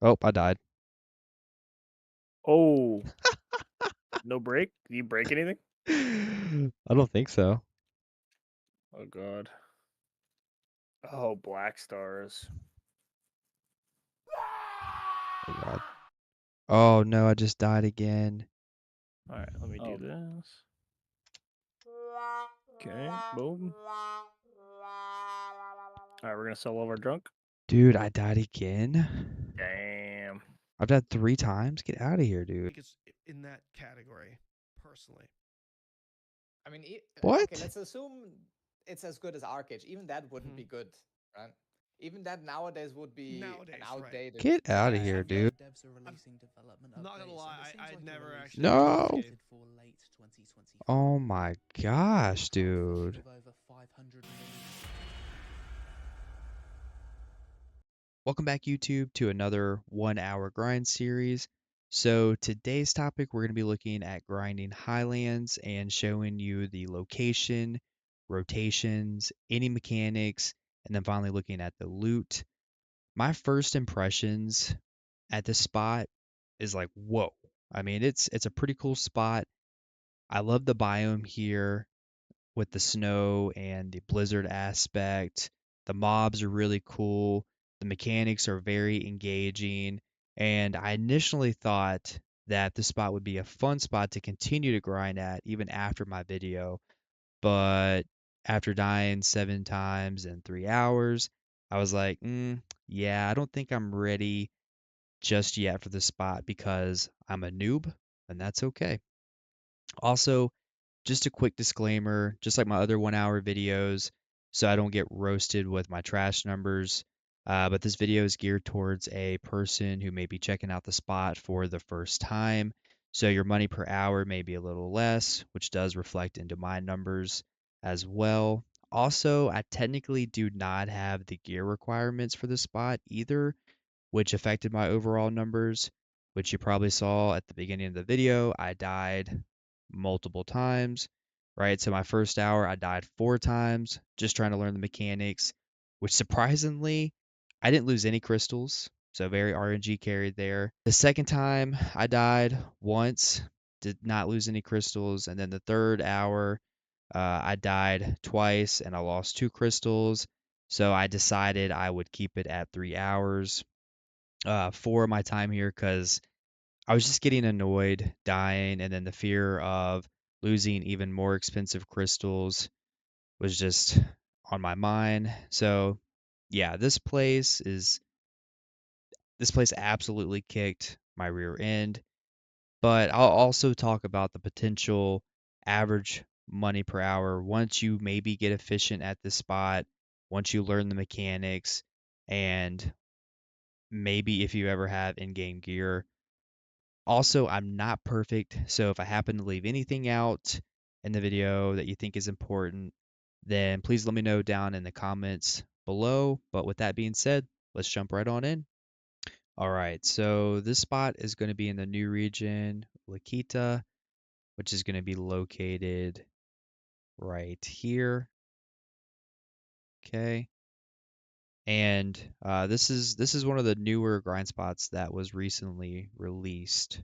Oh, I died. Oh, no break? Did you break anything? I don't think so. Oh god. Oh, black stars. Oh god. Oh no, I just died again. All right, let me do Oh, this. Okay, boom. All right, we're gonna sell over drunk. dude, I died again. Damn. I've died 3 times. Get out of here, dude. think it's in that category, personally. I mean, okay, What? let's assume it's as good as Arcade. Even that wouldn't be good, right? Even that nowadays would be an Nowadays, right. outdated Get out of yeah, here, template. dude. Devs are releasing development I'm not gonna updates, lie, and it seems I'd like a never release actually date played is this No. game. slated for late 2025. Oh my gosh, dude. With over 500 million. Welcome back, YouTube, to another 1 hour grind series. So today's topic, we're going to be looking at grinding Highlands and showing you the location, rotations, any mechanics, and then finally looking at the loot. My first impressions at this spot is like, whoa. I mean, it's a pretty cool spot. I love the biome here with the snow and the blizzard aspect. The mobs are really cool. The mechanics are very engaging. And I initially thought that this spot would be a fun spot to continue to grind at even after my video. But after dying 7 times in 3 hours, I was like, yeah, I don't think I'm ready just yet for this spot because I'm a noob, and that's okay. Also, just a quick disclaimer, just like my other 1 hour videos, so I don't get roasted with my trash numbers. But this video is geared towards a person who may be checking out the spot for the first time. So your money per hour may be a little less, which does reflect into my numbers as well. Also, I technically do not have the gear requirements for the spot either, which affected my overall numbers, which you probably saw at the beginning of the video. I died multiple times, right? So my first hour, I died 4 times just trying to learn the mechanics, which surprisingly, I didn't lose any crystals. So very RNG carried there. The second time, I died once, did not lose any crystals. And then the third hour, I died twice and I lost 2 crystals. So I decided I would keep it at 3 hours for my time here because I was just getting annoyed dying, and then the fear of losing even more expensive crystals was just on my mind. So, yeah, this place absolutely kicked my rear end, but I'll also talk about the potential average money per hour once you maybe get efficient at this spot, once you learn the mechanics, and maybe if you ever have in-game gear. Also, I'm not perfect, so if I happen to leave anything out in the video that you think is important, then please let me know down in the comments below. But with that being said, let's jump right on in. All right, so this spot is going to be in the new region, Ulukita, which is going to be located right here. Okay. And this is one of the newer grind spots that was recently released.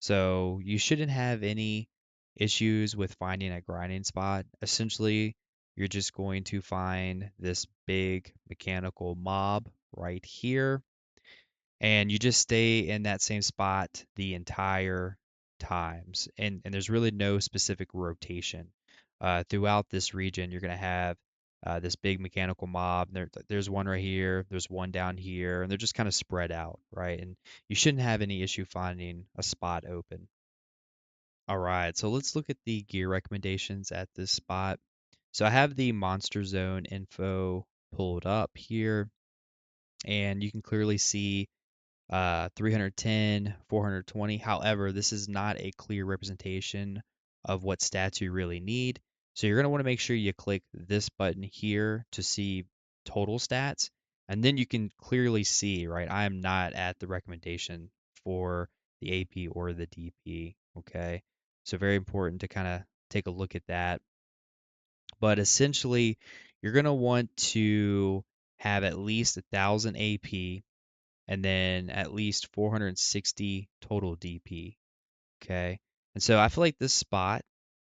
So you shouldn't have any issues with finding a grinding spot. Essentially, you're just going to find this big mechanical mob right here, and you just stay in that same spot the entire times. And there's really no specific rotation. Throughout this region, you're going to have this big mechanical mob. There's one right here, there's one down here, and they're just kind of spread out, right? And you shouldn't have any issue finding a spot open. All right, so let's look at the gear recommendations at this spot. So I have the Monster Zone info pulled up here, and you can clearly see 310, 420. However, this is not a clear representation of what stats you really need. So you're going to want to make sure you click this button here to see total stats, and then you can clearly see, right, I am not at the recommendation for the AP or the DP, okay? So very important to kind of take a look at that. But essentially, you're going to want to have at least 1,000 AP and then at least 460 total DP. Okay. And so I feel like this spot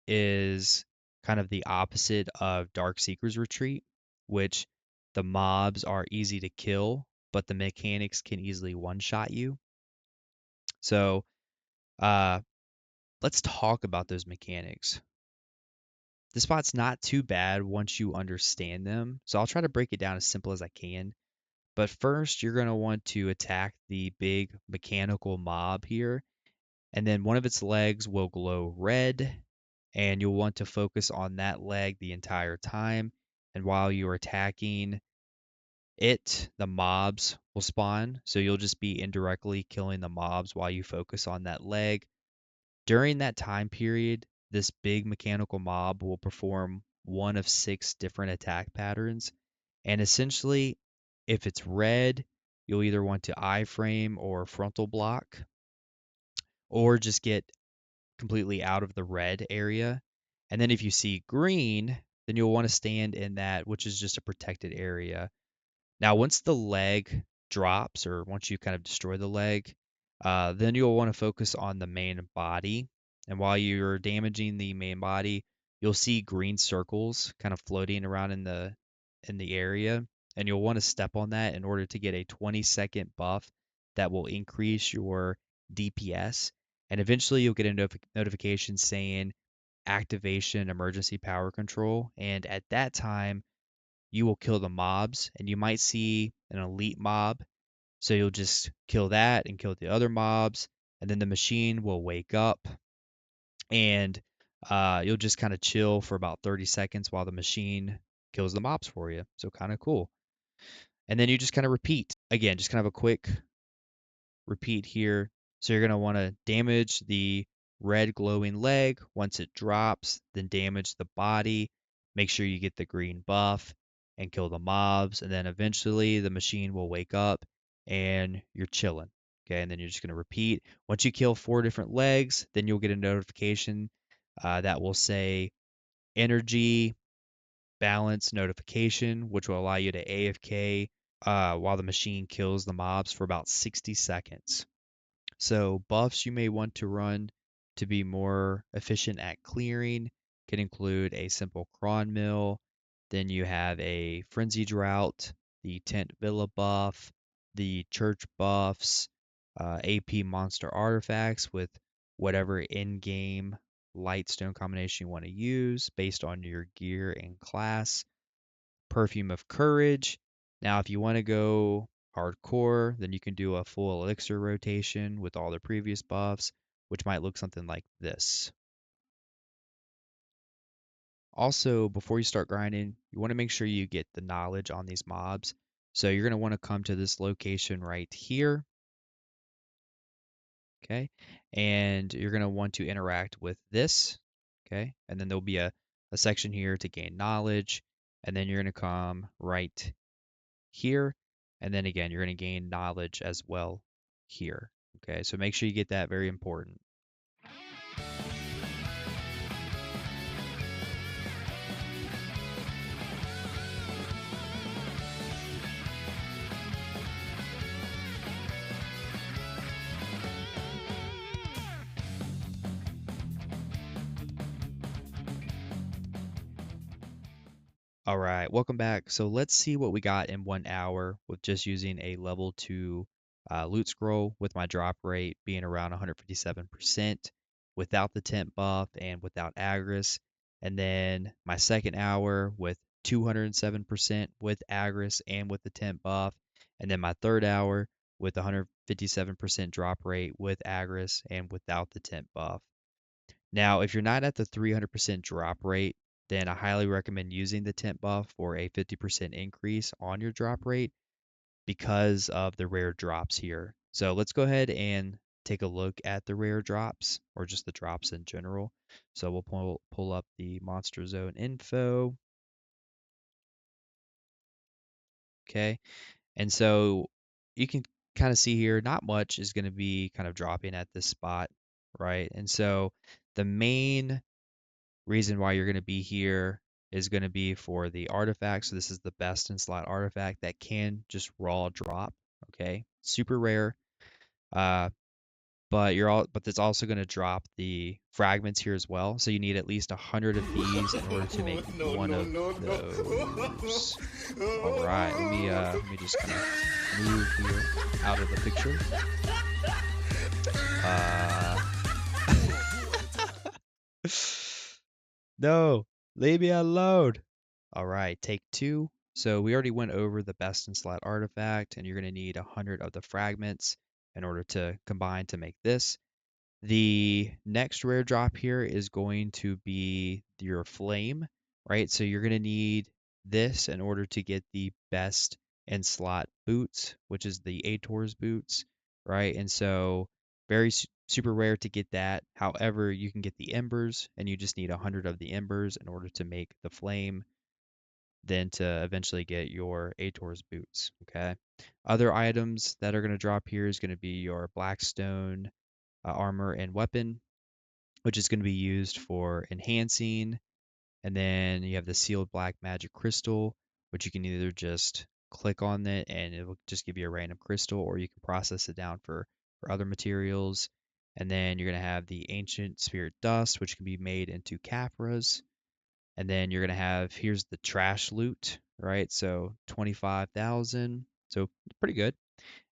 is kind of the opposite of Dark Seeker's Retreat, which the mobs are easy to kill, but the mechanics can easily one-shot you. So let's talk about those mechanics. This spot's not too bad once you understand them. So I'll try to break it down as simple as I can. But first, you're going to want to attack the big mechanical mob here. And then one of its legs will glow red. And you'll want to focus on that leg the entire time. And while you're attacking it, the mobs will spawn. So you'll just be indirectly killing the mobs while you focus on that leg. During that time period, this big mechanical mob will perform one of 6 different attack patterns. And essentially, if it's red, you'll either want to iframe or frontal block, or just get completely out of the red area. And then if you see green, then you'll want to stand in that, which is just a protected area. Now, once the leg drops, or once you kind of destroy the leg, then you'll want to focus on the main body. And while you're damaging the main body, you'll see green circles kind of floating around in the area, and you'll want to step on that in order to get a 20-second buff that will increase your DPS. And eventually, you'll get a notification saying activation emergency power control. And at that time, you will kill the mobs, and you might see an elite mob. So you'll just kill that and kill the other mobs, and then the machine will wake up, and you'll just kind of chill for about 30 seconds while the machine kills the mobs for you. So kind of cool. And then you just kind of repeat. Again, just kind of a quick repeat here. So you're going to want to damage the red glowing leg. Once it drops, then damage the body. Make sure you get the green buff and kill the mobs. And then eventually the machine will wake up and you're chilling. Okay, and then you're just going to repeat. Once you kill 4 different legs, then you'll get a notification that will say energy balance notification, which will allow you to AFK while the machine kills the mobs for about 60 seconds. So buffs you may want to run to be more efficient at clearing can include a simple cron mill. Then you have a frenzy drought, the tent villa buff, the church buffs, AP monster artifacts with whatever in-game lightstone combination you want to use based on your gear and class. Perfume of Courage. Now, if you want to go hardcore, then you can do a full elixir rotation with all the previous buffs, which might look something like this. Also, before you start grinding, you want to make sure you get the knowledge on these mobs. So you're going to want to come to this location right here. Okay. And you're going to want to interact with this. Okay. And then there'll be a section here to gain knowledge. And then you're going to come right here. And then again, you're going to gain knowledge as well here. Okay, so make sure you get that, very important. All right, welcome back. So let's see what we got in 1 hour with just using a level 2 loot scroll, with my drop rate being around 157% without the tent buff and without Agris. And then my second hour with 207% with Agris and with the tent buff. And then my third hour with 157% drop rate with Agris and without the tent buff. Now, if you're not at the 300% drop rate, then I highly recommend using the tent buff for a 50% increase on your drop rate because of the rare drops here. So let's go ahead and take a look at the rare drops, or just the drops in general. So we'll pull up the Monster Zone info. Okay, and so you can kind of see here, not much is going to be kind of dropping at this spot, right? And so the main reason why you're going to be here is going to be for the artifact. So this is the best in slot artifact that can just raw drop. Okay, super rare. But it's also going to drop the fragments here as well. So you need at least 100 of these in order to make one of those. All right, let me just kind of move here out of the picture. No, leave me alone. All right, take 2. So we already went over the best in slot artifact, and you're going to need 100 of the fragments in order to combine to make this. The next rare drop here is going to be your flame, right? So you're going to need this in order to get the best in slot boots, which is the Ator's boots, right? And so very super rare to get that. However, you can get the embers, and you just need 100 of the embers in order to make the flame, then to eventually get your Ator's boots, okay? Other items that are going to drop here is going to be your Blackstone armor and weapon, which is going to be used for enhancing. And then you have the sealed black magic crystal, which you can either just click on it and it will just give you a random crystal, or you can process it down for other materials. And then you're going to have the ancient spirit dust, which can be made into capras. And then you're going to have, here's the trash loot, right? So 25,000. So pretty good.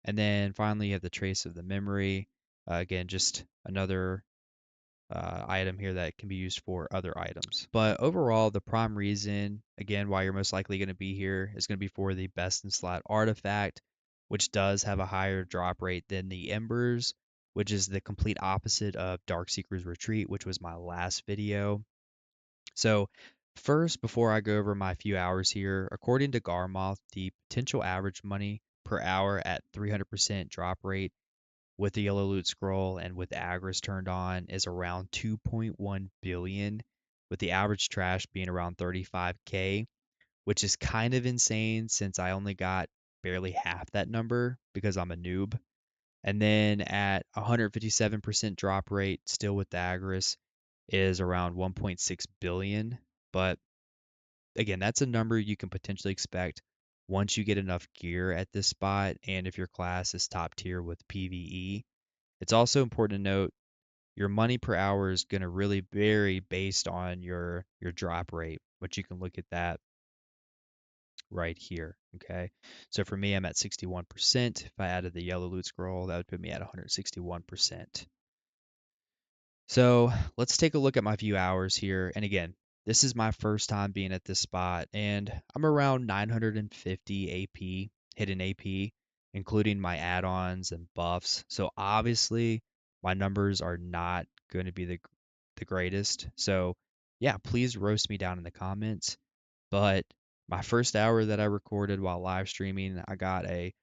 And then finally, you have the trace of the memory. Again, just another item here that can be used for other items. But overall, the prime reason, again, why you're most likely going to be here is going to be for the best in slot artifact, which does have a higher drop rate than the Embers, which is the complete opposite of Darkseeker's Retreat, which was my last video. So first, before I go over my few hours here, according to Garmoth, the potential average money per hour at 300% drop rate with the yellow loot scroll and with Agris turned on is around 2.1 billion, with the average trash being around 35k, which is kind of insane since I only got barely half that number because I'm a noob. And then at 157% drop rate, still with the Agris, is around 1.6 billion. But again, that's a number you can potentially expect once you get enough gear at this spot and if your class is top tier with PvE. It's also important to note your money per hour is going to really vary based on your drop rate, which you can look at that right here. Okay, so for me, I'm at 61%. If I added the yellow loot scroll, that would put me at 161%. So let's take a look at my few hours here. And again, this is my first time being at this spot, and I'm around 950 AP, hidden AP, including my add-ons and buffs. So obviously, my numbers are not going to be the greatest. So yeah, please roast me down in the comments. But my first hour that I recorded while live streaming, I got a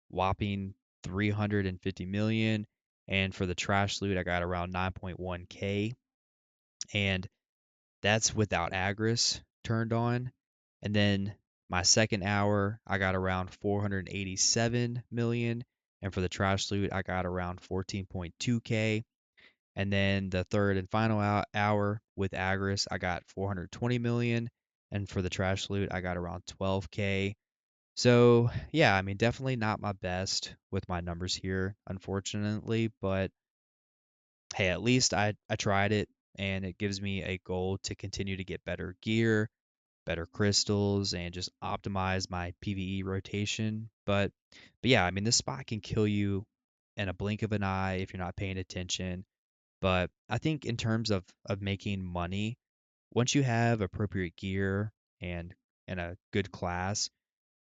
whopping 350 million. And for the trash loot, I got around 9.1k. And that's without Agris turned on. And then my second hour, I got around 487 million. And for the trash loot, I got around 14.2k. And then the third and final hour with Agris, I got 420 million. And for the trash loot, I got around 12k. So, yeah, I mean, definitely not my best with my numbers here, unfortunately, but hey, at least I tried it and it gives me a goal to continue to get better gear, better crystals, and just optimize my PvE rotation. But yeah, I mean, this spot can kill you in a blink of an eye if you're not paying attention. But I think in terms of making money, once you have appropriate gear and a good class,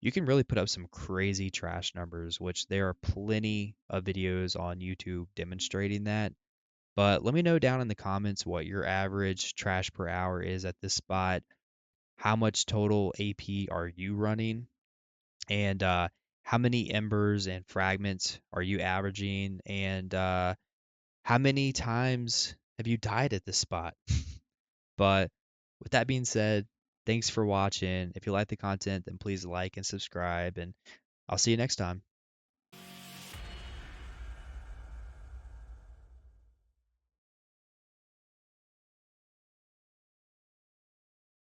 you can really put up some crazy trash numbers, which there are plenty of videos on YouTube demonstrating that. But let me know down in the comments what your average trash per hour is at this spot. How much total AP are you running? And how many embers and fragments are you averaging? And how many times have you died at this spot? But with that being said, thanks for watching. If you like the content, then please like and subscribe, and I'll see you next time.